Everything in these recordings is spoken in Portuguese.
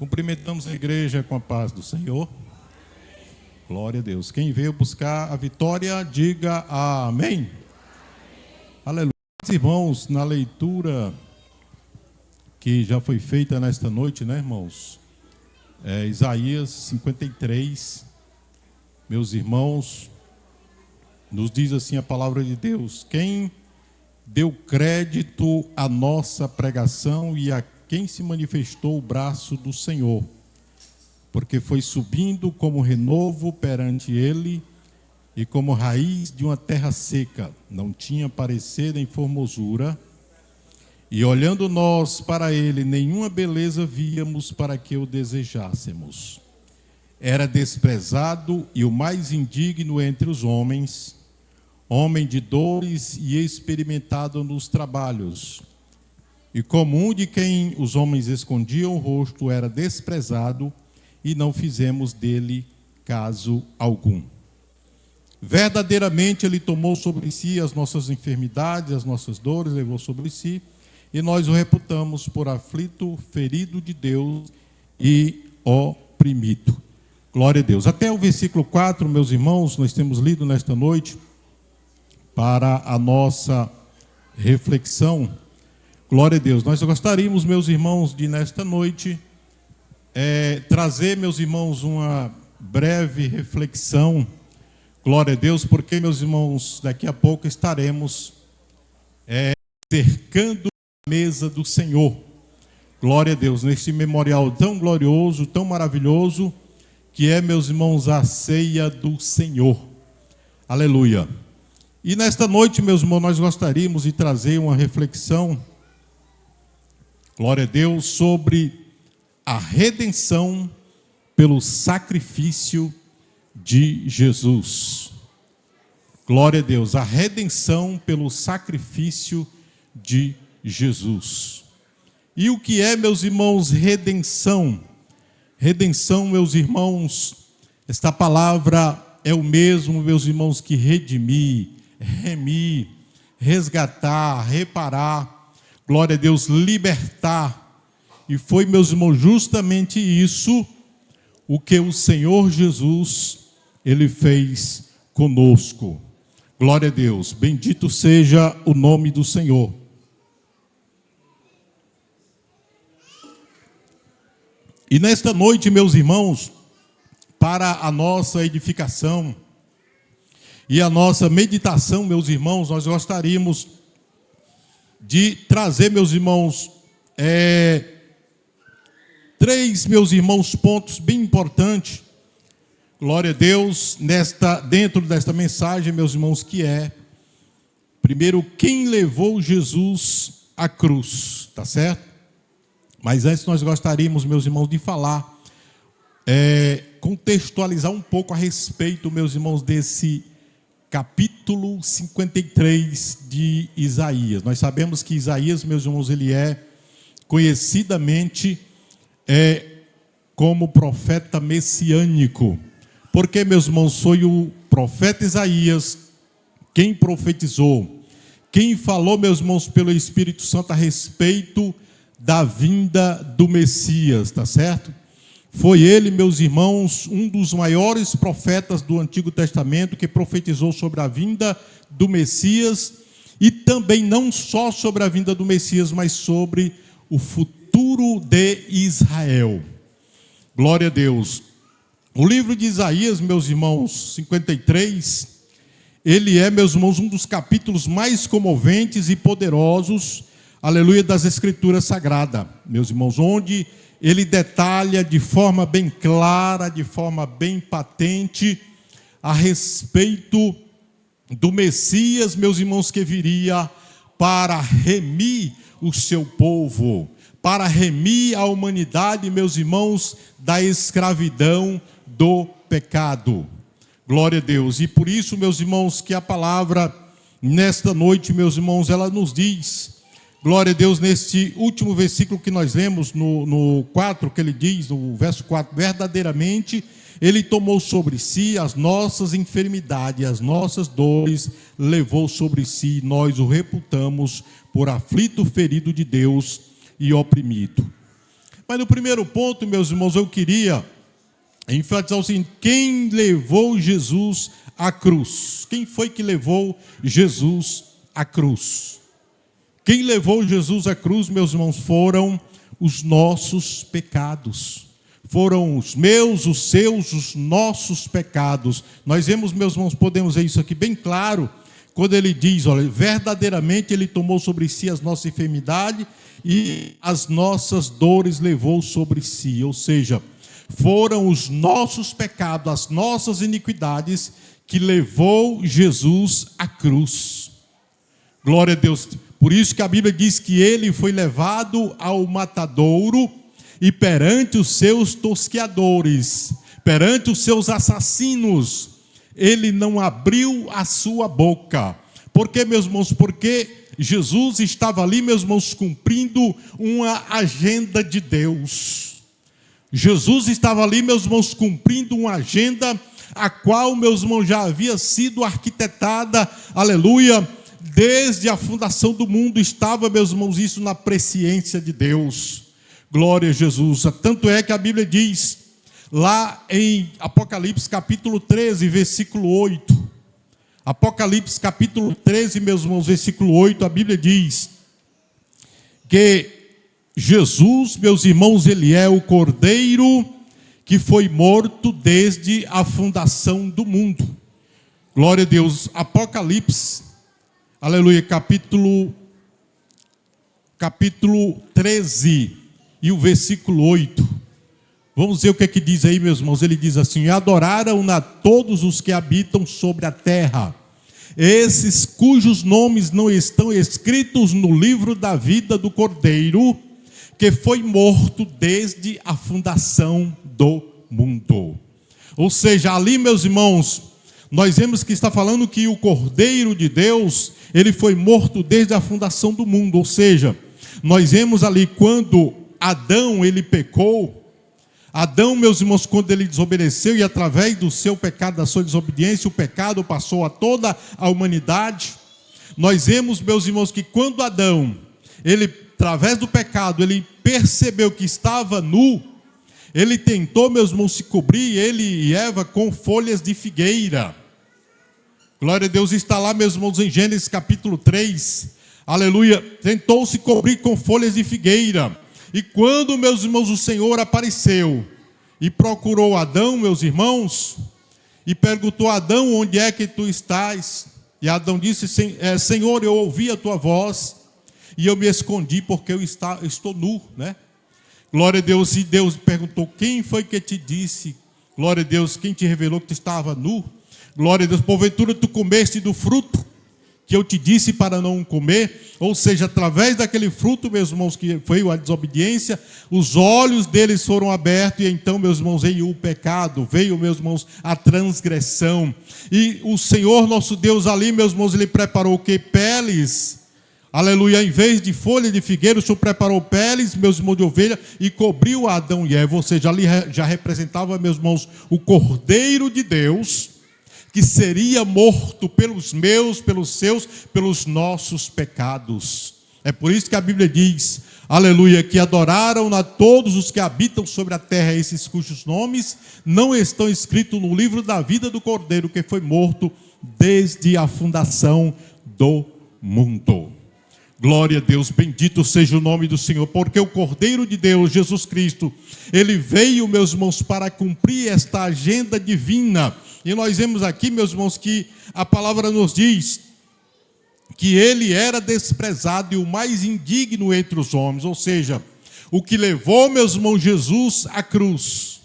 Cumprimentamos a igreja com a paz do Senhor. Glória a Deus. Quem veio buscar a vitória, diga amém. Aleluia. Irmãos, na leitura que já foi feita nesta noite, né, irmãos? Isaías 53. Meus irmãos, nos diz assim a palavra de Deus: quem deu crédito à nossa pregação e a quem se manifestou o braço do Senhor, porque foi subindo como renovo perante ele e como raiz de uma terra seca, não tinha parecer nem formosura, e olhando nós para ele, nenhuma beleza víamos para que o desejássemos. Era desprezado e o mais indigno entre os homens, homem de dores e experimentado nos trabalhos. E como um de quem os homens escondiam o rosto, era desprezado, e não fizemos dele caso algum. Verdadeiramente ele tomou sobre si as nossas enfermidades, as nossas dores, levou sobre si, e nós o reputamos por aflito, ferido de Deus e oprimido. Glória a Deus. Até o versículo 4, meus irmãos, nós temos lido nesta noite para a nossa reflexão. Glória a Deus. Nós gostaríamos, meus irmãos, de nesta noite trazer, meus irmãos, uma breve reflexão. Glória a Deus, porque, meus irmãos, daqui a pouco estaremos cercando a mesa do Senhor. Glória a Deus, neste memorial tão glorioso, tão maravilhoso, que é, meus irmãos, a ceia do Senhor. Aleluia. E nesta noite, meus irmãos, nós gostaríamos de trazer uma reflexão, glória a Deus, sobre a redenção pelo sacrifício de Jesus. Glória a Deus, a redenção pelo sacrifício de Jesus. E o que é, meus irmãos, redenção? Redenção, meus irmãos, esta palavra é o mesmo, meus irmãos, que redimir, remir, resgatar, reparar, glória a Deus, libertar. E foi, meus irmãos, justamente isso o que o Senhor Jesus, ele fez conosco. Glória a Deus, bendito seja o nome do Senhor. E nesta noite, meus irmãos, para a nossa edificação e a nossa meditação, meus irmãos, nós gostaríamos de trazer, meus irmãos, três, meus irmãos, pontos bem importantes, glória a Deus, dentro desta mensagem, meus irmãos, que é, primeiro, quem levou Jesus à cruz, tá certo? Mas antes nós gostaríamos, meus irmãos, de falar, contextualizar um pouco a respeito, meus irmãos, desse capítulo 53 de Isaías. Nós sabemos que Isaías, meus irmãos, ele é conhecidamente como profeta messiânico. Porque, meus irmãos, foi o profeta Isaías quem profetizou, quem falou, meus irmãos, pelo Espírito Santo a respeito da vinda do Messias, tá certo? Foi ele, meus irmãos, um dos maiores profetas do Antigo Testamento que profetizou sobre a vinda do Messias e também não só sobre a vinda do Messias, mas sobre o futuro de Israel. Glória a Deus. O livro de Isaías, meus irmãos, 53, ele é, meus irmãos, um dos capítulos mais comoventes e poderosos, aleluia, das Escrituras Sagradas, meus irmãos, onde ele detalha de forma bem clara, de forma bem patente, a respeito do Messias, meus irmãos, que viria para remir o seu povo, para remir a humanidade, meus irmãos, da escravidão do pecado. Glória a Deus. E por isso, meus irmãos, que a palavra, nesta noite, meus irmãos, ela nos diz, glória a Deus, neste último versículo que nós lemos, no 4, que ele diz, no verso 4, verdadeiramente, ele tomou sobre si as nossas enfermidades, as nossas dores, levou sobre si, nós o reputamos por aflito, ferido de Deus e oprimido. Mas no primeiro ponto, meus irmãos, eu queria enfatizar o seguinte: quem levou Jesus à cruz? Quem foi que levou Jesus à cruz? Quem levou Jesus à cruz, meus irmãos, foram os nossos pecados. Foram os meus, os seus, os nossos pecados. Nós vemos, meus irmãos, podemos ver isso aqui bem claro, quando ele diz, olha, verdadeiramente ele tomou sobre si as nossas enfermidades e as nossas dores levou sobre si. Ou seja, foram os nossos pecados, as nossas iniquidades que levou Jesus à cruz. Glória a Deus. Por isso que a Bíblia diz que ele foi levado ao matadouro e perante os seus tosqueadores, perante os seus assassinos, ele não abriu a sua boca. Por quê, meus irmãos? Porque Jesus estava ali, meus irmãos, cumprindo uma agenda de Deus. Jesus estava ali, meus irmãos, cumprindo uma agenda a qual, meus irmãos, já havia sido arquitetada, aleluia, desde a fundação do mundo estava, meus irmãos, isso na presciência de Deus. Glória a Jesus. Tanto é que a Bíblia diz, lá em Apocalipse capítulo 13, versículo 8. Apocalipse capítulo 13, meus irmãos, versículo 8, a Bíblia diz que Jesus, meus irmãos, ele é o Cordeiro que foi morto desde a fundação do mundo. Glória a Deus. Apocalipse, aleluia, capítulo 13 e o versículo 8. Vamos ver o que é que diz aí, meus irmãos. Ele diz assim: adoraram-na todos os que habitam sobre a terra, esses cujos nomes não estão escritos no livro da vida do Cordeiro, que foi morto desde a fundação do mundo. Ou seja, ali, meus irmãos, nós vemos que está falando que o Cordeiro de Deus, ele foi morto desde a fundação do mundo. Ou seja, nós vemos ali quando Adão, ele pecou. Adão, meus irmãos, quando ele desobedeceu e através do seu pecado, da sua desobediência, o pecado passou a toda a humanidade. Nós vemos, meus irmãos, que quando Adão, ele, através do pecado, ele percebeu que estava nu, ele tentou, meus irmãos, se cobrir, ele e Eva, com folhas de figueira. Glória a Deus, está lá, meus irmãos, em Gênesis capítulo 3, aleluia, tentou se cobrir com folhas de figueira. E quando, meus irmãos, o Senhor apareceu e procurou Adão, meus irmãos, e perguntou a Adão: onde é que tu estás? E Adão disse: Senhor, eu ouvi a tua voz e eu me escondi porque eu estou nu, né? Glória a Deus. E Deus perguntou: quem foi que te disse? Glória a Deus, quem te revelou que tu estava nu? Glória a Deus, porventura tu comeste do fruto que eu te disse para não comer? Ou seja, através daquele fruto, meus irmãos, que veio a desobediência, os olhos deles foram abertos, e então, meus irmãos, veio o pecado, veio, meus irmãos, a transgressão. E o Senhor nosso Deus ali, meus irmãos, ele preparou o que? Peles, aleluia, em vez de folha de figueira, o Senhor preparou peles, meus irmãos, de ovelha, e cobriu Adão e Eva. Ou seja, ali já representava, meus irmãos, o Cordeiro de Deus, que seria morto pelos meus, pelos seus, pelos nossos pecados. É por isso que a Bíblia diz, aleluia, que adoraram a todos os que habitam sobre a terra, esses cujos nomes não estão escritos no livro da vida do Cordeiro, que foi morto desde a fundação do mundo. Glória a Deus, bendito seja o nome do Senhor, porque o Cordeiro de Deus, Jesus Cristo, ele veio, meus irmãos, para cumprir esta agenda divina. E nós vemos aqui, meus irmãos, que a palavra nos diz que ele era desprezado e o mais indigno entre os homens. Ou seja, o que levou, meus irmãos, Jesus à cruz,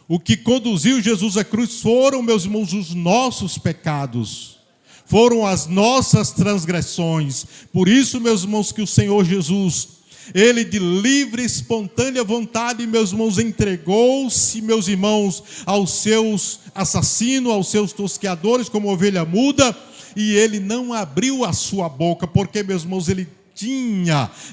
o que conduziu Jesus à cruz foram, meus irmãos, os nossos pecados, foram as nossas transgressões. Por isso, meus irmãos, que o Senhor Jesus, ele de livre, espontânea vontade, meus irmãos, entregou-se, meus irmãos, aos seus assassinos, aos seus tosqueadores, como ovelha muda, e ele não abriu a sua boca, porque, meus irmãos, ele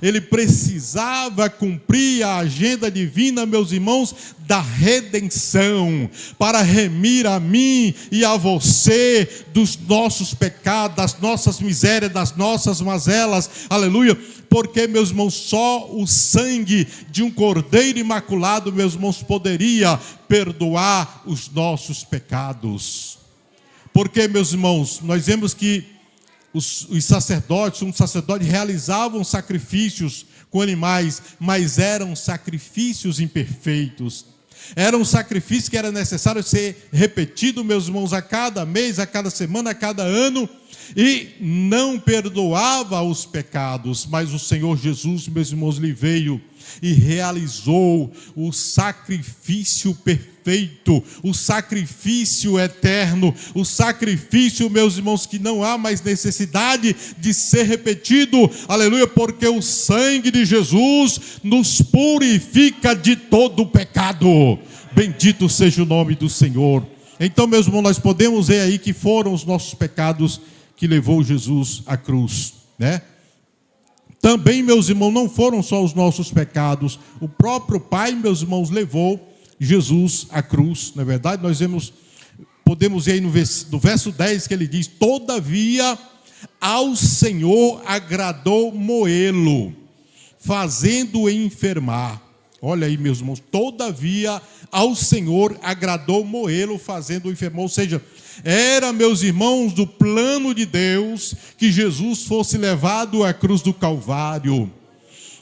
ele precisava cumprir a agenda divina, meus irmãos, da redenção, para remir a mim e a você dos nossos pecados, das nossas misérias, das nossas mazelas, aleluia, porque, meus irmãos, só o sangue de um cordeiro imaculado, meus irmãos, poderia perdoar os nossos pecados. Porque, meus irmãos, nós vemos que os sacerdotes, um sacerdote, realizavam sacrifícios com animais, mas eram sacrifícios imperfeitos. Era um sacrifício que era necessário ser repetido, meus irmãos, a cada mês, a cada semana, a cada ano, e não perdoava os pecados. Mas o Senhor Jesus, meus irmãos, lhe veio e realizou o sacrifício perfeito, o sacrifício eterno, o sacrifício, meus irmãos, que não há mais necessidade de ser repetido, aleluia, porque o sangue de Jesus nos purifica de todo o pecado. Bendito seja o nome do Senhor. Então, meus irmãos, nós podemos ver aí que foram os nossos pecados que levou Jesus à cruz, né? Também, meus irmãos, não foram só os nossos pecados. O próprio Pai, meus irmãos, levou Jesus à cruz. Na verdade, nós podemos ver aí no verso 10 que ele diz: todavia ao Senhor agradou moê-lo, fazendo-o enfermar. Olha aí, meus irmãos, todavia ao Senhor agradou moê-lo, fazendo-o enfermar. Ou seja, era, meus irmãos, do plano de Deus que Jesus fosse levado à cruz do Calvário.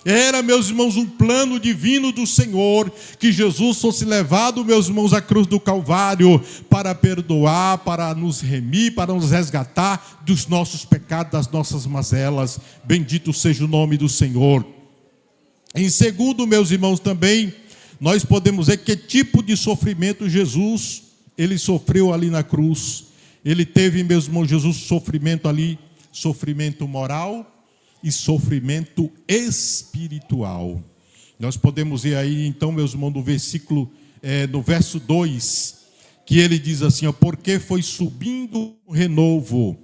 Era, meus irmãos, um plano divino do Senhor que Jesus fosse levado, meus irmãos, à cruz do Calvário para perdoar, para nos remir, para nos resgatar dos nossos pecados, das nossas mazelas. Bendito seja o nome do Senhor. Em segundo, meus irmãos, também nós podemos ver que tipo de sofrimento Jesus ele sofreu ali na cruz. Ele teve, meus irmãos, Jesus, sofrimento ali, sofrimento moral e sofrimento espiritual. Nós podemos ver aí, então, meus irmãos, no verso 2, que ele diz assim, ó: porque foi subindo o renovo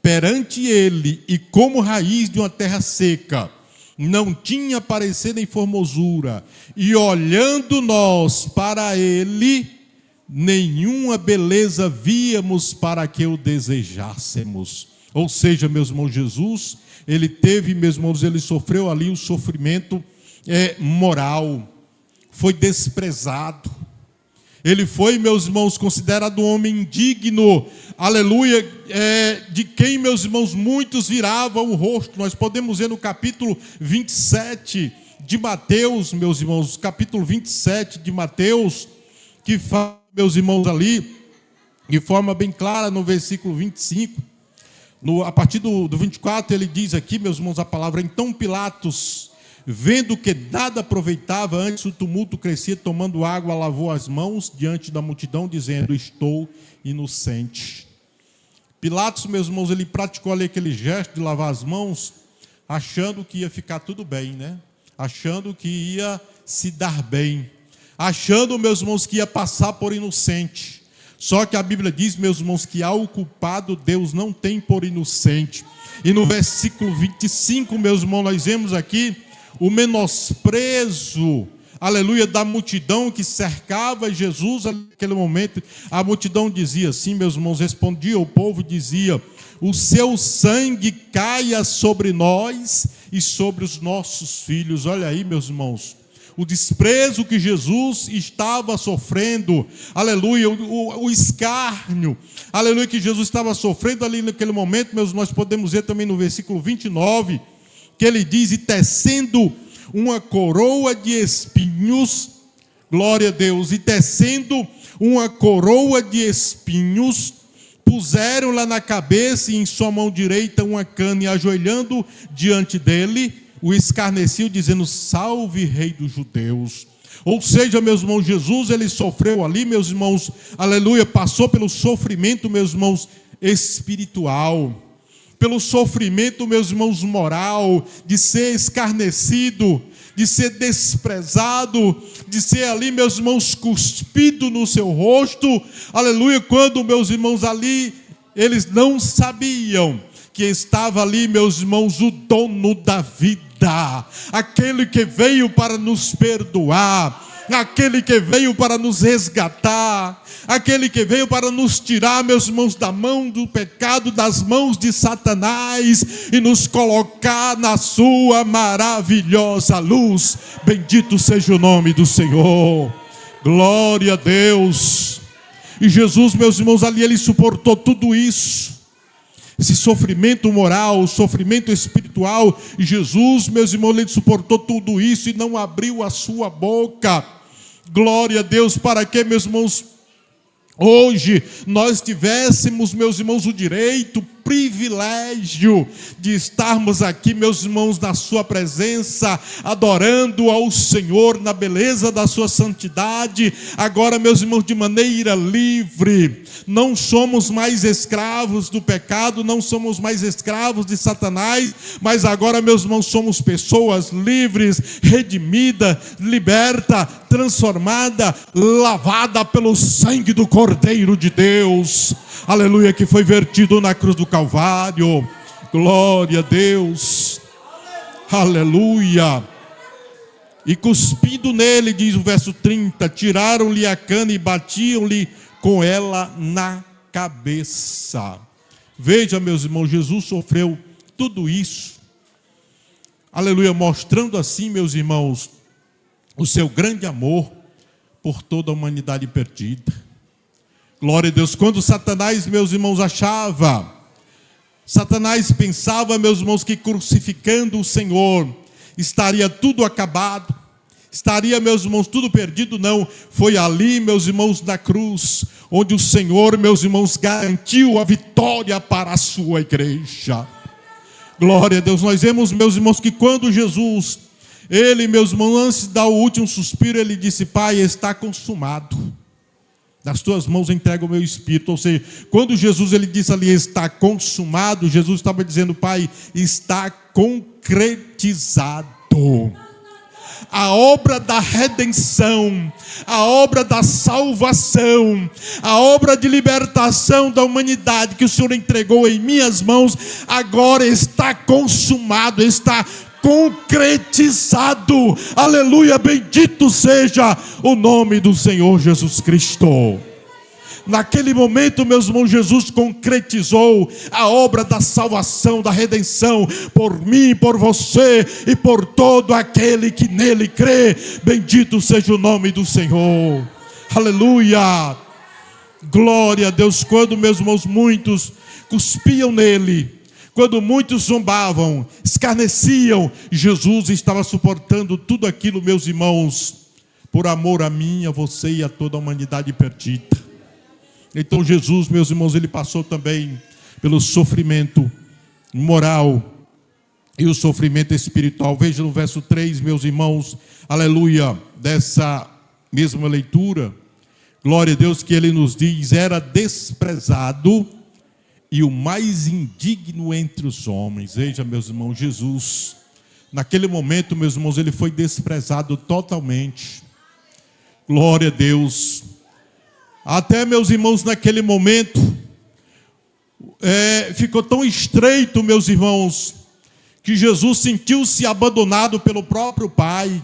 perante ele, e como raiz de uma terra seca, não tinha parecer nem formosura, e olhando nós para ele, nenhuma beleza víamos para que o desejássemos. Ou seja, meus irmãos, Jesus, ele teve, meus irmãos, ele sofreu ali o sofrimento moral, foi desprezado. Ele foi, meus irmãos, considerado um homem indigno, aleluia, de quem, meus irmãos, muitos viravam o rosto. Nós podemos ver no capítulo 27 de Mateus, meus irmãos, capítulo 27 de Mateus, que fala, meus irmãos, ali, de forma bem clara, no versículo 25, a partir do 24, ele diz aqui, meus irmãos, a palavra: então Pilatos, vendo que nada aproveitava, antes o tumulto crescia, tomando água, lavou as mãos diante da multidão, dizendo: estou inocente. Pilatos, meus irmãos, ele praticou ali aquele gesto de lavar as mãos, achando que ia ficar tudo bem, né? Achando que ia se dar bem, achando, meus irmãos, que ia passar por inocente. Só que a Bíblia diz, meus irmãos, que ao culpado Deus não tem por inocente. E no versículo 25, meus irmãos, nós vemos aqui o menosprezo, aleluia, da multidão que cercava Jesus naquele momento. A multidão dizia assim, meus irmãos, respondia o povo, dizia: o seu sangue caia sobre nós e sobre os nossos filhos. Olha aí, meus irmãos, o desprezo que Jesus estava sofrendo, aleluia, o escárnio, aleluia, que Jesus estava sofrendo ali naquele momento, nós podemos ver também no versículo 29, que ele diz: e tecendo uma coroa de espinhos, glória a Deus, e tecendo uma coroa de espinhos, puseram-la na cabeça e em sua mão direita uma cana, e ajoelhando diante dele, o escarneciam, dizendo: salve, rei dos judeus. Ou seja, meus irmãos, Jesus, ele sofreu ali, meus irmãos, aleluia, passou pelo sofrimento, meus irmãos, espiritual, pelo sofrimento, meus irmãos, moral, de ser escarnecido, de ser desprezado, de ser ali, meus irmãos, cuspido no seu rosto, aleluia, quando, meus irmãos, ali, eles não sabiam que estava ali, meus irmãos, o dono da vida, aquele que veio para nos perdoar, aquele que veio para nos resgatar, aquele que veio para nos tirar, meus irmãos, da mão do pecado, das mãos de Satanás, e nos colocar na sua maravilhosa luz. Bendito seja o nome do Senhor. Glória a Deus. E Jesus, meus irmãos, ali ele suportou tudo isso, esse sofrimento moral, sofrimento espiritual. E Jesus, meus irmãos, ele suportou tudo isso e não abriu a sua boca. Glória a Deus. Para que, meus irmãos, hoje nós tivéssemos, meus irmãos, o direito, o privilégio de estarmos aqui, meus irmãos, na sua presença, adorando ao Senhor na beleza da sua santidade. Agora, meus irmãos, de maneira livre, não somos mais escravos do pecado, não somos mais escravos de Satanás, mas agora, meus irmãos, somos pessoas livres, redimidas, liberta, transformada, lavada pelo sangue do Cordeiro de Deus, aleluia, que foi vertido na cruz do Calvário. Glória a Deus, aleluia. E cuspindo nele, diz o verso 30, tiraram-lhe a cana e batiam-lhe com ela na cabeça. Veja, meus irmãos, Jesus sofreu tudo isso, aleluia, mostrando assim, meus irmãos, o seu grande amor por toda a humanidade perdida. Glória a Deus. Quando Satanás, meus irmãos, Satanás pensava, meus irmãos, que crucificando o Senhor estaria tudo acabado, estaria, meus irmãos, tudo perdido. Não, foi ali, meus irmãos, na cruz, onde o Senhor, meus irmãos, garantiu a vitória para a sua igreja. Glória a Deus. Nós vemos, meus irmãos, que quando Jesus, ele, meus irmãos, antes de dar o último suspiro, ele disse: Pai, está consumado. Nas tuas mãos entrego o meu espírito. Ou seja, quando Jesus ele disse ali, está consumado, Jesus estava dizendo: Pai, está concretizado. A obra da redenção, a obra da salvação, a obra de libertação da humanidade que o Senhor entregou em minhas mãos, agora está consumado, está concretizado. Aleluia, bendito seja o nome do Senhor Jesus Cristo. Naquele momento, meus irmãos, Jesus concretizou a obra da salvação, da redenção, por mim, por você e por todo aquele que nele crê. Bendito seja o nome do Senhor. Aleluia. Glória a Deus. Quando, meus irmãos, muitos cuspiam nele, quando muitos zombavam, escarneciam, Jesus estava suportando tudo aquilo, meus irmãos, por amor a mim, a você e a toda a humanidade perdida. Então Jesus, meus irmãos, ele passou também pelo sofrimento moral e o sofrimento espiritual. Veja no verso 3, meus irmãos, aleluia, dessa mesma leitura. Glória a Deus, que ele nos diz: era desprezado e o mais indigno entre os homens. Veja, meus irmãos, Jesus, naquele momento, meus irmãos, ele foi desprezado totalmente. Glória a Deus. Até, meus irmãos, naquele momento, ficou tão estreito, meus irmãos, que Jesus sentiu-se abandonado pelo próprio Pai.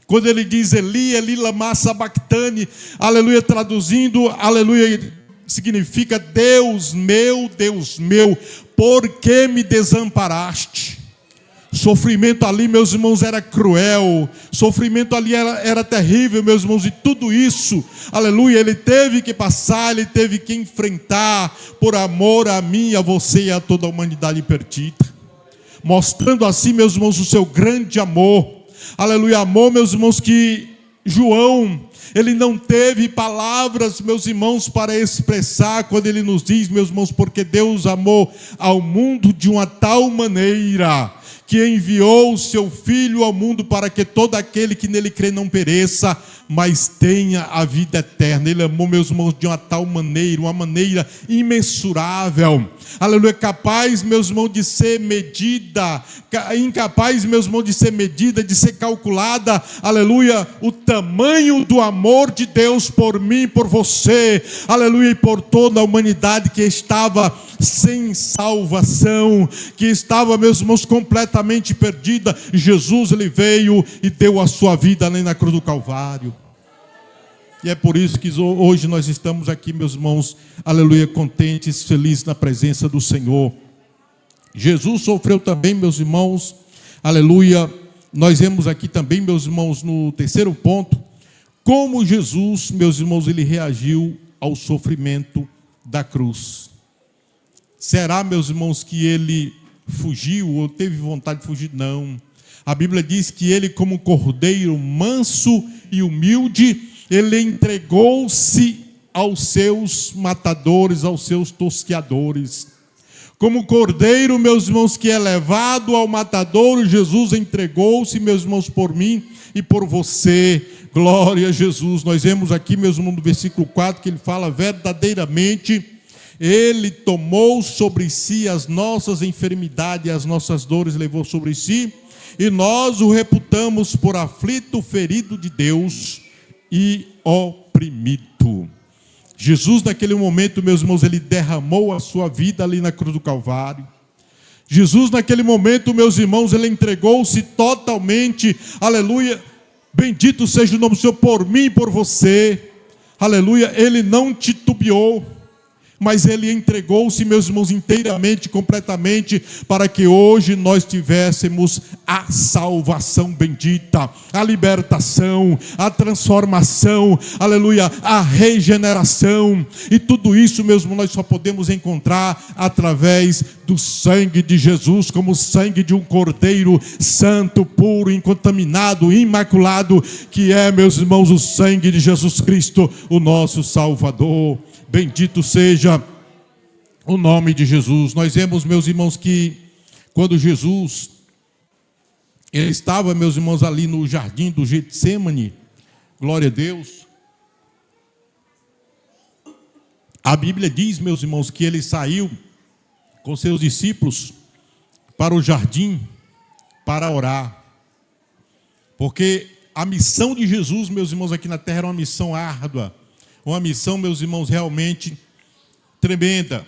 Quando ele diz: Eli, Eli, lama sabachthani, aleluia, traduzindo, aleluia, significa: Deus meu, por que me desamparaste? Sofrimento ali, meus irmãos, era cruel, sofrimento ali era terrível, meus irmãos, e tudo isso, aleluia, ele teve que passar, ele teve que enfrentar, por amor a mim, a você e a toda a humanidade perdida, mostrando assim, meus irmãos, o seu grande amor, aleluia, amor, meus irmãos, que João, ele não teve palavras, meus irmãos, para expressar, quando ele nos diz, meus irmãos, porque Deus amou ao mundo de uma tal maneira, que enviou o seu Filho ao mundo, para que todo aquele que nele crê não pereça, mas tenha a vida eterna. Ele amou, meus irmãos, de uma tal maneira, uma maneira imensurável, aleluia, capaz, meus irmãos, de ser medida, incapaz, meus irmãos, de ser medida, de ser calculada, aleluia, o tamanho do amor de Deus por mim, por você, aleluia, e por toda a humanidade que estava, sem salvação, que estava, meus irmãos, completamente perdida. Jesus, ele veio e deu a sua vida ali na cruz do Calvário. E é por isso que hoje nós estamos aqui, meus irmãos, aleluia, contentes, felizes na presença do Senhor. Jesus sofreu também, meus irmãos, aleluia. Nós vemos aqui também, meus irmãos, no terceiro ponto, como Jesus, meus irmãos, ele reagiu ao sofrimento da cruz. Será, meus irmãos, que ele fugiu ou teve vontade de fugir? Não. A Bíblia diz que ele, como cordeiro manso e humilde, ele entregou-se aos seus matadores, aos seus tosqueadores. Como cordeiro, meus irmãos, que é levado ao matadouro, Jesus entregou-se, meus irmãos, por mim e por você. Glória a Jesus. Nós vemos aqui, meus irmãos, no versículo 4, que ele fala: verdadeiramente, ele tomou sobre si as nossas enfermidades e as nossas dores levou sobre si, e nós o reputamos por aflito, ferido de Deus e oprimido. Jesus, naquele momento, meus irmãos, ele derramou a sua vida ali na cruz do Calvário. Jesus, naquele momento, meus irmãos, ele entregou-se totalmente, aleluia, bendito seja o nome do Senhor, por mim e por você, aleluia. Ele não titubeou, mas ele entregou-se, meus irmãos, inteiramente, completamente, para que hoje nós tivéssemos a salvação bendita, a libertação, a transformação, aleluia, a regeneração. E tudo isso, meus irmãos, nós só podemos encontrar através do sangue de Jesus, como o sangue de um cordeiro santo, puro, incontaminado, imaculado, que é, meus irmãos, o sangue de Jesus Cristo, o nosso Salvador. Bendito seja o nome de Jesus. Nós vemos, meus irmãos, que quando Jesus, ele estava, meus irmãos, ali no jardim do Getsêmani, glória a Deus, a Bíblia diz, meus irmãos, que ele saiu com seus discípulos para o jardim para orar, porque a missão de Jesus, meus irmãos, aqui na terra era uma missão árdua, uma missão, meus irmãos, realmente tremenda.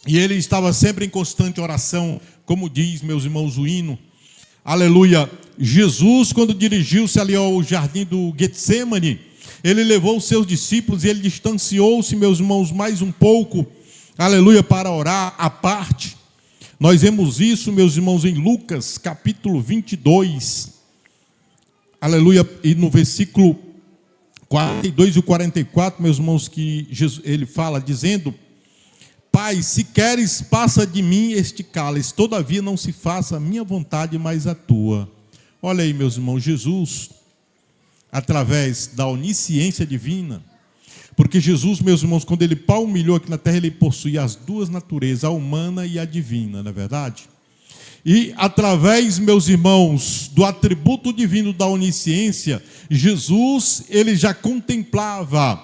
E ele estava sempre em constante oração, como diz, meus irmãos, o hino. Aleluia. Jesus, quando dirigiu-se ali ao jardim do Getsêmani, ele levou os seus discípulos e ele distanciou-se, meus irmãos, mais um pouco, aleluia, para orar à parte. Nós vemos isso, meus irmãos, em Lucas, capítulo 22. Aleluia. E no versículo 42 e 44, meus irmãos, que Jesus, ele fala dizendo: Pai, se queres, passa de mim este cálice, todavia não se faça a minha vontade, mas a tua. Olha aí, meus irmãos, Jesus, através da onisciência divina, porque Jesus, meus irmãos, quando ele palmilhou aqui na terra, ele possuía as duas naturezas, a humana e a divina, não é verdade? E através, meus irmãos, do atributo divino da onisciência, Jesus, ele já contemplava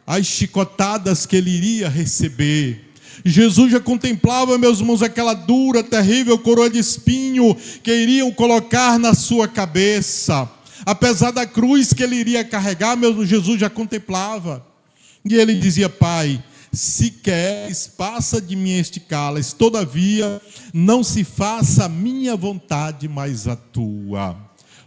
as chicotadas que ele iria receber. Jesus já contemplava, meus irmãos, aquela dura, terrível coroa de espinho que iriam colocar na sua cabeça. Apesar da cruz que ele iria carregar, meu irmão, Jesus já contemplava. E ele dizia: Pai, se queres, passa de mim este cálice, todavia não se faça a minha vontade, mas a tua.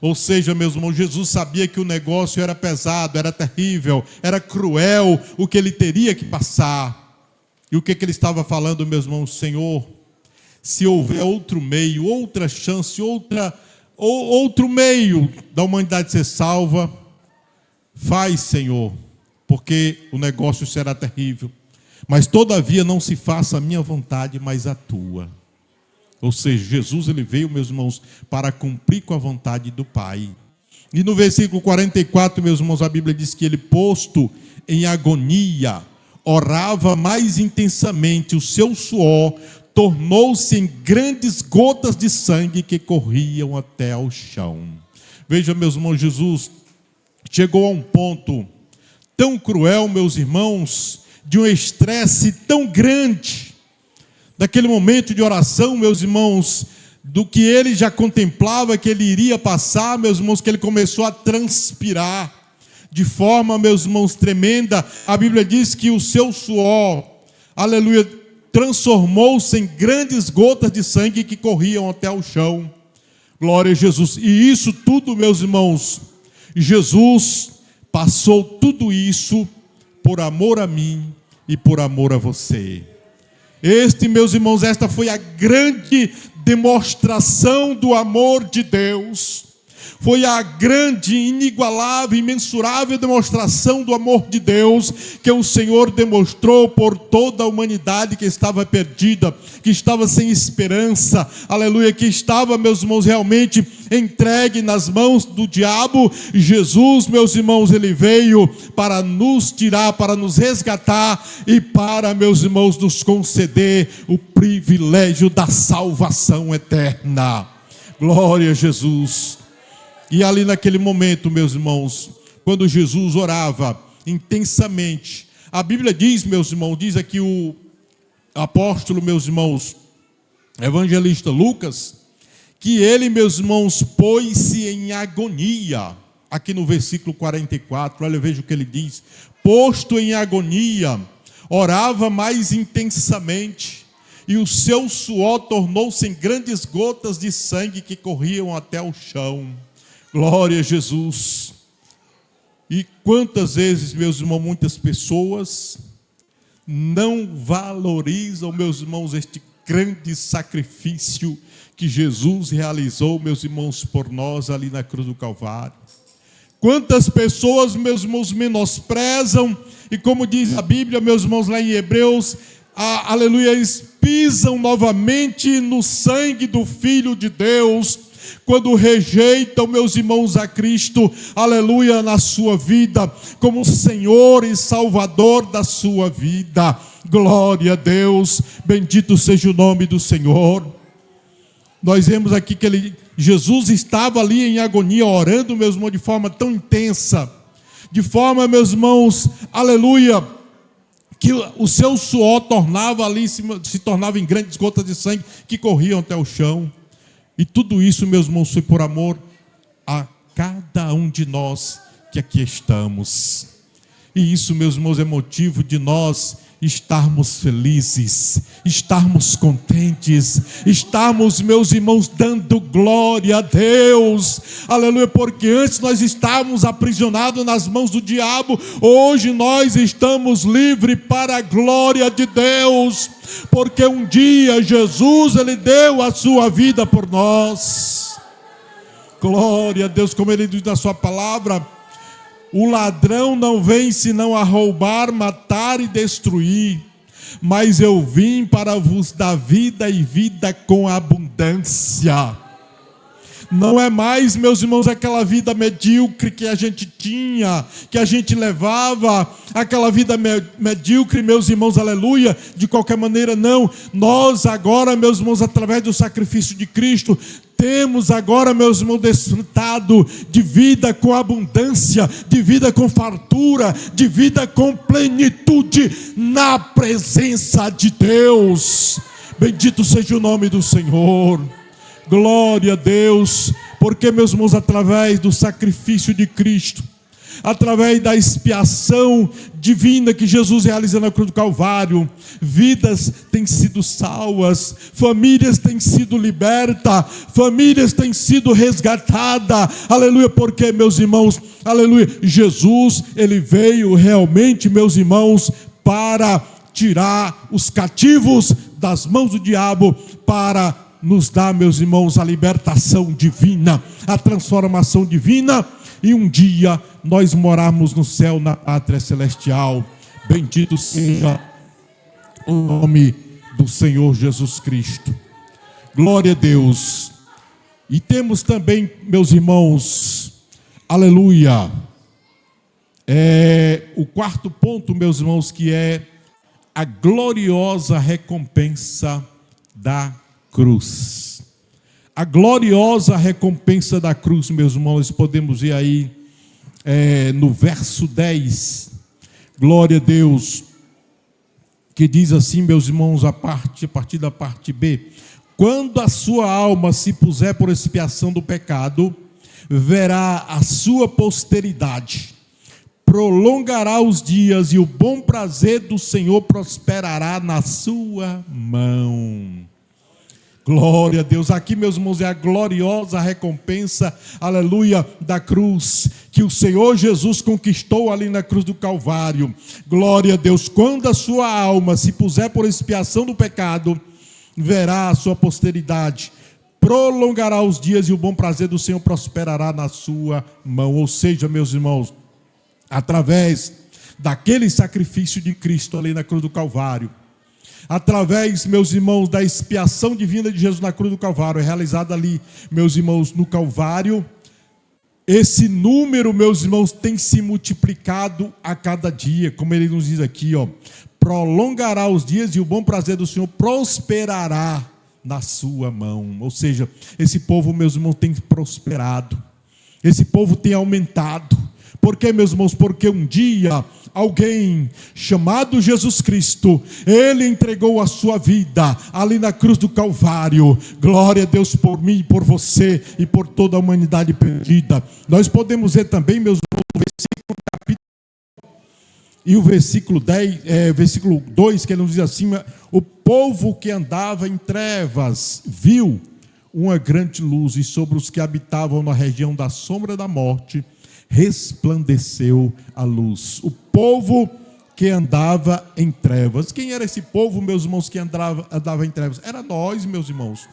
Ou seja, meus irmãos, Jesus sabia que o negócio era pesado, era terrível, era cruel, o que ele teria que passar. E o que ele estava falando, meus irmãos? Senhor, se houver outro meio, outra chance, outro meio da humanidade ser salva, faz, Senhor, porque o negócio será terrível. Mas todavia não se faça a minha vontade, mas a tua. Ou seja, Jesus, ele veio, meus irmãos, para cumprir com a vontade do Pai. E no versículo 44, meus irmãos, a Bíblia diz que ele, posto em agonia, orava mais intensamente, o seu suor tornou-se em grandes gotas de sangue que corriam até ao chão. Veja, meus irmãos, Jesus chegou a um ponto tão cruel, meus irmãos, de um estresse tão grande, daquele momento de oração, meus irmãos, do que ele já contemplava que ele iria passar, meus irmãos, que ele começou a transpirar de forma, meus irmãos, tremenda. A Bíblia diz que o seu suor, aleluia, transformou-se em grandes gotas de sangue que corriam até o chão. Glória a Jesus. E isso tudo, meus irmãos, Jesus passou tudo isso por amor a mim e por amor a você. Meus irmãos, esta foi a grande demonstração do amor de Deus. Foi a grande, inigualável, imensurável demonstração do amor de Deus que o Senhor demonstrou por toda a humanidade que estava perdida, que estava sem esperança, aleluia, que estava, meus irmãos, realmente entregue nas mãos do diabo. Jesus, meus irmãos, ele veio para nos tirar, para nos resgatar e para, meus irmãos, nos conceder o privilégio da salvação eterna. Glória a Jesus. E ali naquele momento, meus irmãos, quando Jesus orava intensamente, a Bíblia diz, meus irmãos, diz aqui o apóstolo, meus irmãos, evangelista Lucas, que ele, meus irmãos, pôs-se em agonia. Aqui no versículo 44, olha, veja o que ele diz: posto em agonia, orava mais intensamente, e o seu suor tornou-se em grandes gotas de sangue que corriam até o chão. Glória a Jesus. E quantas vezes, meus irmãos, muitas pessoas não valorizam, meus irmãos, este grande sacrifício que Jesus realizou, meus irmãos, por nós ali na cruz do Calvário. Quantas pessoas, meus irmãos, menosprezam, e como diz a Bíblia, meus irmãos, lá em Hebreus, aleluia, eles pisam novamente no sangue do Filho de Deus, quando rejeitam, meus irmãos, a Cristo, aleluia, na sua vida, como Senhor e Salvador da sua vida. Glória a Deus, bendito seja o nome do Senhor. Nós vemos aqui que Jesus estava ali em agonia, orando, meus irmãos, de forma tão intensa, de forma, meus irmãos, aleluia, que o seu suor tornava ali, se tornava em grandes gotas de sangue que corriam até o chão. E tudo isso, meus irmãos, foi por amor a cada um de nós que aqui estamos. E isso, meus irmãos, é motivo de nós estarmos felizes, estarmos contentes, estarmos, meus irmãos, dando glória a Deus, aleluia, porque antes nós estávamos aprisionados nas mãos do diabo, hoje nós estamos livres para a glória de Deus, porque um dia Jesus, ele deu a sua vida por nós. Glória a Deus, como ele diz na sua palavra: o ladrão não vem senão a roubar, matar e destruir, mas eu vim para vos dar vida e vida com abundância. Não é mais, meus irmãos, aquela vida medíocre que a gente tinha, que a gente levava, aquela vida medíocre, meus irmãos, aleluia, de qualquer maneira, não. Nós agora, meus irmãos, através do sacrifício de Cristo, temos agora, meus irmãos, desfrutado de vida com abundância, de vida com fartura, de vida com plenitude na presença de Deus. Bendito seja o nome do Senhor. Glória a Deus, porque, meus irmãos, através do sacrifício de Cristo, através da expiação divina que Jesus realiza na cruz do Calvário, vidas têm sido salvas, famílias têm sido libertas, famílias têm sido resgatadas, aleluia, porque, meus irmãos, aleluia, Jesus, ele veio realmente, meus irmãos, para tirar os cativos das mãos do diabo, para nos dar, meus irmãos, a libertação divina, a transformação divina, e um dia nós morarmos no céu, na pátria celestial. Bendito seja o nome do Senhor Jesus Cristo. Glória a Deus. E temos também, meus irmãos, aleluia, o quarto ponto, meus irmãos, que é a gloriosa recompensa da cruz. A gloriosa recompensa da cruz, meus irmãos, podemos ver aí no verso 10, glória a Deus, que diz assim, meus irmãos, a partir da parte B: quando a sua alma se puser por expiação do pecado, verá a sua posteridade prolongará os dias e o bom prazer do Senhor prosperará na sua mão. Glória a Deus. Aqui, meus irmãos, é a gloriosa recompensa, aleluia, da cruz, que o Senhor Jesus conquistou ali na cruz do Calvário. Glória a Deus. Quando a sua alma se puser por expiação do pecado, verá a sua posteridade, prolongará os dias e o bom prazer do Senhor prosperará na sua mão. Ou seja, meus irmãos, através daquele sacrifício de Cristo ali na cruz do Calvário, através, meus irmãos, da expiação divina de Jesus na cruz do Calvário, realizada ali, meus irmãos, no Calvário, esse número, meus irmãos, tem se multiplicado a cada dia, como ele nos diz aqui, ó, prolongará os dias e o bom prazer do Senhor prosperará na sua mão. Ou seja, esse povo, meus irmãos, tem prosperado, esse povo tem aumentado. Por quê, meus irmãos? Porque um dia alguém chamado Jesus Cristo, ele entregou a sua vida ali na cruz do Calvário. Glória a Deus por mim, por você e por toda a humanidade perdida. Nós podemos ver também, meus irmãos, o versículo capítulo e o versículo 10, versículo 2, que ele nos diz assim: o povo que andava em trevas viu uma grande luz, e sobre os que habitavam na região da sombra da morte resplandeceu a luz. O povo que andava em trevas. Quem era esse povo, meus irmãos, que andava em trevas? Era nós, meus irmãos,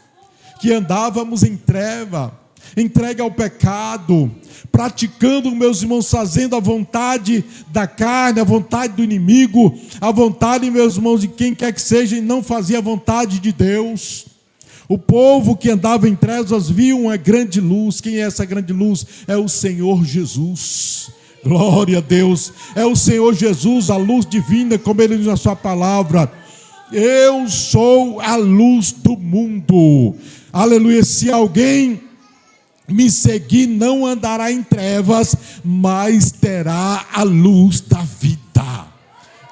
que andávamos em treva, entregue ao pecado, praticando, meus irmãos, fazendo a vontade da carne, a vontade do inimigo, a vontade, meus irmãos, de quem quer que seja, e não fazia a vontade de Deus. O povo que andava em trevas viu uma grande luz. Quem é essa grande luz? É o Senhor Jesus. Glória a Deus. É o Senhor Jesus, a luz divina, como ele diz na sua palavra: eu sou a luz do mundo. Aleluia. Se alguém me seguir, não andará em trevas, mas terá a luz da vida.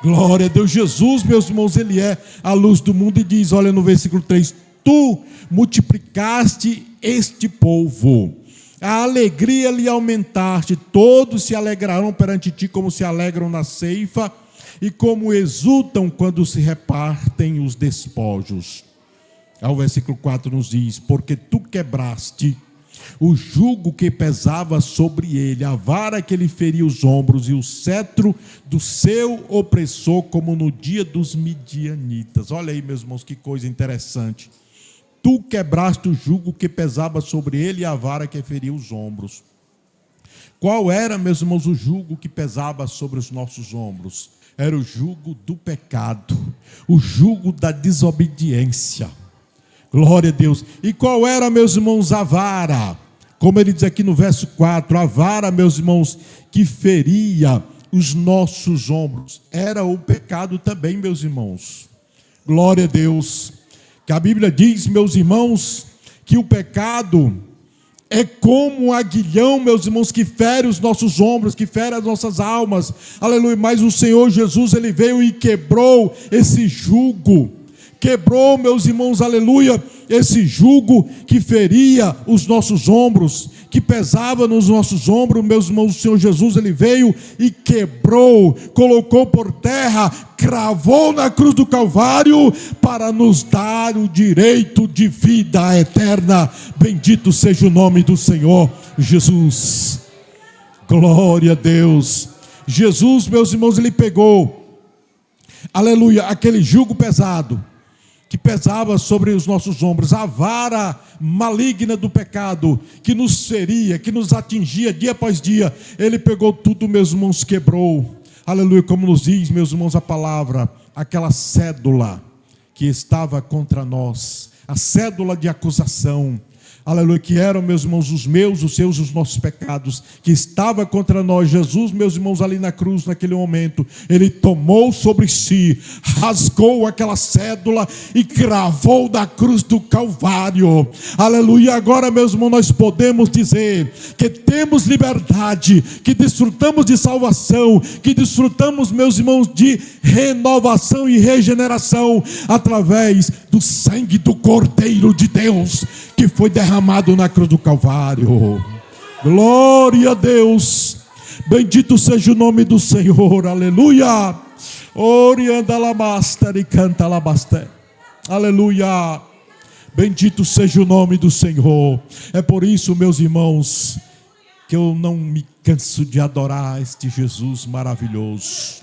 Glória a Deus. Jesus, meus irmãos, ele é a luz do mundo. E diz, olha no versículo 3: tu multiplicaste este povo, a alegria lhe aumentaste, todos se alegrarão perante ti como se alegram na ceifa e como exultam quando se repartem os despojos. Ao versículo 4 nos diz: porque tu quebraste o jugo que pesava sobre ele, a vara que lhe feria os ombros e o cetro do seu opressor, como no dia dos midianitas. Olha aí, meus irmãos, que coisa interessante. Tu quebraste o jugo que pesava sobre ele e a vara que feria os ombros. Qual era, meus irmãos, o jugo que pesava sobre os nossos ombros? Era o jugo do pecado, o jugo da desobediência. Glória a Deus. E qual era, meus irmãos, a vara? Como ele diz aqui no verso 4, a vara, meus irmãos, que feria os nossos ombros. Era o pecado também, meus irmãos. Glória a Deus. Que a Bíblia diz, meus irmãos, que o pecado é como um aguilhão, meus irmãos, que fere os nossos ombros, que fere as nossas almas. Aleluia. Mas o Senhor Jesus, ele veio e quebrou esse jugo. Quebrou, meus irmãos, aleluia, esse jugo que feria os nossos ombros, que pesava nos nossos ombros. Meus irmãos, o Senhor Jesus, ele veio e quebrou, colocou por terra, cravou na cruz do Calvário para nos dar o direito de vida eterna. Bendito seja o nome do Senhor Jesus. Glória a Deus. Jesus, meus irmãos, ele pegou, aleluia, aquele jugo pesado que pesava sobre os nossos ombros, a vara maligna do pecado, que nos feria, que nos atingia dia após dia. Ele pegou tudo, meus irmãos, quebrou. Aleluia, como nos diz, meus irmãos, a palavra, aquela cédula que estava contra nós, a cédula de acusação, aleluia, que eram, meus irmãos, os meus, os seus, os nossos pecados, que estava contra nós. Jesus, meus irmãos, ali na cruz, naquele momento, ele tomou sobre si, rasgou aquela cédula e cravou da cruz do Calvário. Aleluia. Agora, meus irmãos, nós podemos dizer que temos liberdade, que desfrutamos de salvação, que desfrutamos, meus irmãos, de renovação e regeneração através do sangue do Cordeiro de Deus, que foi derramado na cruz do Calvário. Glória a Deus. Bendito seja o nome do Senhor, aleluia. Orianda labasta e canta labaste, aleluia. Bendito seja o nome do Senhor. É por isso, meus irmãos, que eu não me canso de adorar este Jesus maravilhoso.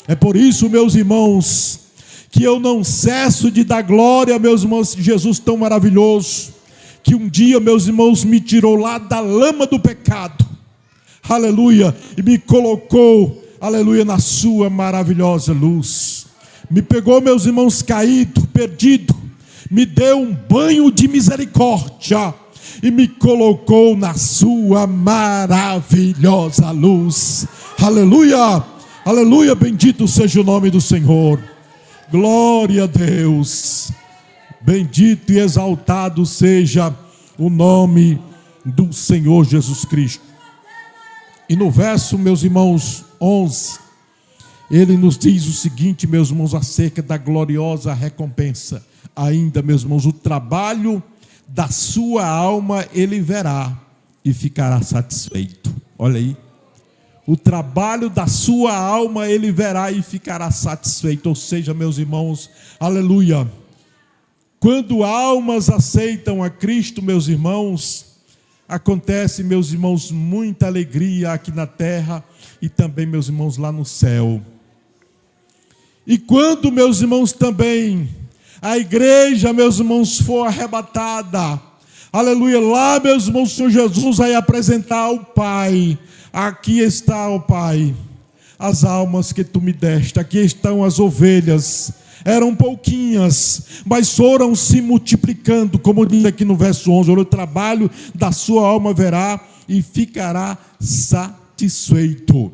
É por isso, meus irmãos, que eu não cesso de dar glória, meus irmãos, Jesus tão maravilhoso, que um dia, meus irmãos, me tirou lá da lama do pecado, aleluia, e me colocou, aleluia, na sua maravilhosa luz. Me pegou, meus irmãos, caído, perdido, me deu um banho de misericórdia e me colocou na sua maravilhosa luz. Aleluia, aleluia, bendito seja o nome do Senhor. Glória a Deus. Bendito e exaltado seja o nome do Senhor Jesus Cristo. E no verso, meus irmãos, 11, ele nos diz o seguinte, meus irmãos, acerca da gloriosa recompensa. Ainda, meus irmãos, o trabalho da sua alma ele verá e ficará satisfeito. Olha aí. O trabalho da sua alma ele verá e ficará satisfeito. Ou seja, meus irmãos, aleluia. Quando almas aceitam a Cristo, meus irmãos, acontece, meus irmãos, muita alegria aqui na terra e também, meus irmãos, lá no céu. E quando, meus irmãos, também a igreja, meus irmãos, for arrebatada, aleluia, lá, meus irmãos, o Senhor Jesus vai apresentar ao Pai. Aqui está, ó Pai, as almas que tu me deste, aqui estão as ovelhas, eram pouquinhas, mas foram se multiplicando, como diz aqui no verso 11, o trabalho da sua alma verá e ficará satisfeito.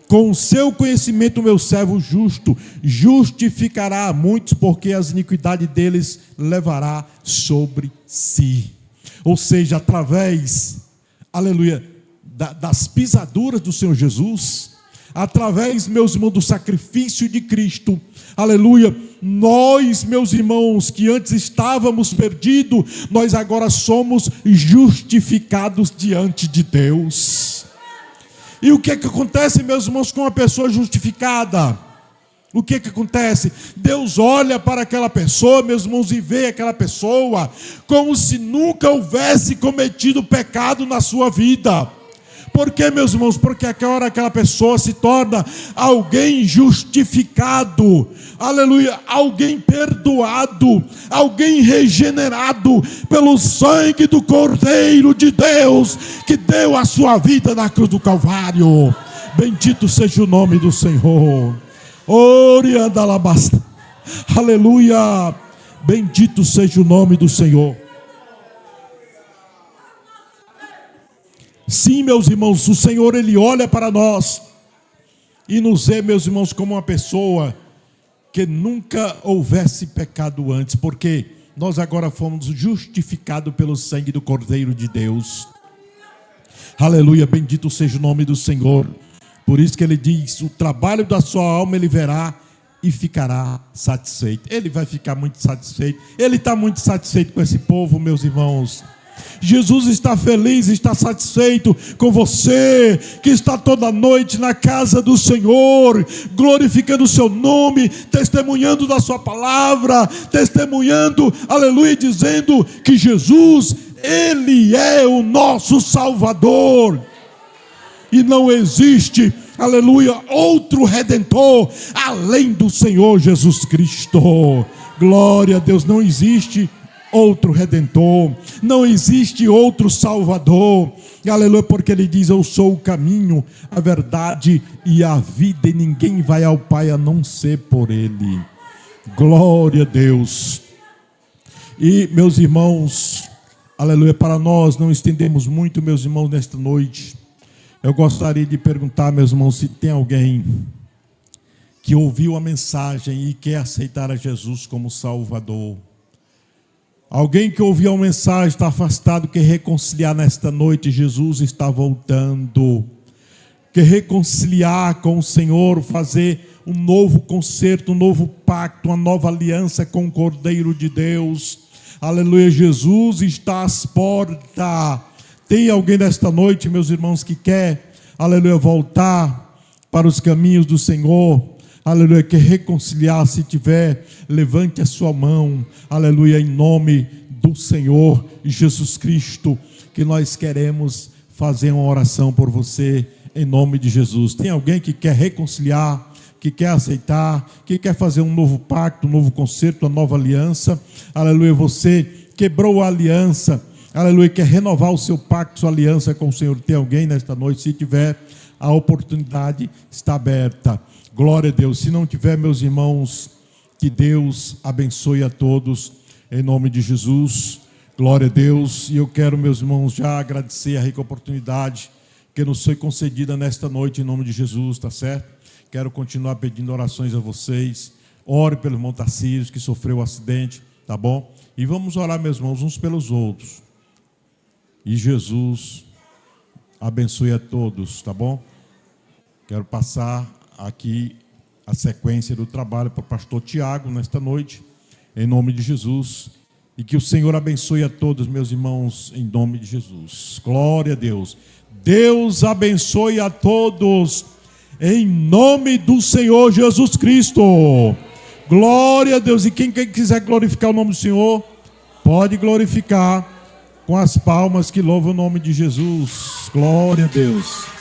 Com o seu conhecimento, meu servo justo justificará a muitos, porque as iniquidades deles levará sobre si. Ou seja, através, aleluia, das pisaduras do Senhor Jesus, através, meus irmãos, do sacrifício de Cristo, aleluia, nós, meus irmãos, que antes estávamos perdidos, nós agora somos justificados diante de Deus. E o que é que acontece, meus irmãos, com uma pessoa justificada? O que é que acontece? Deus olha para aquela pessoa, meus irmãos, e vê aquela pessoa como se nunca houvesse cometido pecado na sua vida. Por quê, meus irmãos? Porque aquela pessoa se torna alguém justificado, aleluia, alguém perdoado, alguém regenerado pelo sangue do Cordeiro de Deus, que deu a sua vida na cruz do Calvário. Bendito seja o nome do Senhor. Oriandalabasta, aleluia, bendito seja o nome do Senhor. Sim, meus irmãos, o Senhor, Ele olha para nós e nos vê, meus irmãos, como uma pessoa que nunca houvesse pecado antes, porque nós agora fomos justificados pelo sangue do Cordeiro de Deus. Aleluia, bendito seja o nome do Senhor. Por isso que Ele diz, o trabalho da sua alma Ele verá e ficará satisfeito. Ele vai ficar muito satisfeito. Ele está muito satisfeito com esse povo, meus irmãos. Jesus está feliz, está satisfeito com você, que está toda noite na casa do Senhor, glorificando o seu nome, testemunhando da sua palavra, testemunhando, aleluia, dizendo que Jesus, Ele é o nosso Salvador. E não existe, aleluia, outro Redentor além do Senhor Jesus Cristo. Glória a Deus, não existe outro Redentor, não existe outro Salvador, aleluia, porque Ele diz, eu sou o caminho, a verdade e a vida, e ninguém vai ao Pai a não ser por Ele. Glória a Deus. E, meus irmãos, aleluia, para nós não estendemos muito, meus irmãos, nesta noite, eu gostaria de perguntar, meus irmãos, se tem alguém que ouviu a mensagem e quer aceitar a Jesus como Salvador. Alguém que ouviu a mensagem, está afastado, quer reconciliar nesta noite, Jesus está voltando. Quer reconciliar com o Senhor, fazer um novo concerto, um novo pacto, uma nova aliança com o Cordeiro de Deus. Aleluia, Jesus está às portas. Tem alguém nesta noite, meus irmãos, que quer, aleluia, voltar para os caminhos do Senhor, aleluia, quer reconciliar, se tiver, levante a sua mão, aleluia, em nome do Senhor Jesus Cristo, que nós queremos fazer uma oração por você, em nome de Jesus. Tem alguém que quer reconciliar, que quer aceitar, que quer fazer um novo pacto, um novo concerto, uma nova aliança, aleluia, você quebrou a aliança, aleluia, quer renovar o seu pacto, sua aliança com o Senhor. Tem alguém nesta noite? Se tiver, a oportunidade está aberta. Glória a Deus. Se não tiver, meus irmãos, que Deus abençoe a todos, em nome de Jesus. Glória a Deus. E eu quero, meus irmãos, já agradecer a rica oportunidade que nos foi concedida nesta noite, em nome de Jesus, tá certo? Quero continuar pedindo orações a vocês. Ore pelo irmão Tarcísio, que sofreu um acidente, tá bom? E vamos orar, meus irmãos, uns pelos outros. E Jesus abençoe a todos, tá bom? Quero passar aqui a sequência do trabalho para o pastor Tiago nesta noite, em nome de Jesus. E que o Senhor abençoe a todos, meus irmãos, em nome de Jesus. Glória a Deus. Deus abençoe a todos, em nome do Senhor Jesus Cristo. Glória a Deus. E quem quiser glorificar o nome do Senhor, pode glorificar com as palmas que louvam o nome de Jesus. Glória a Deus.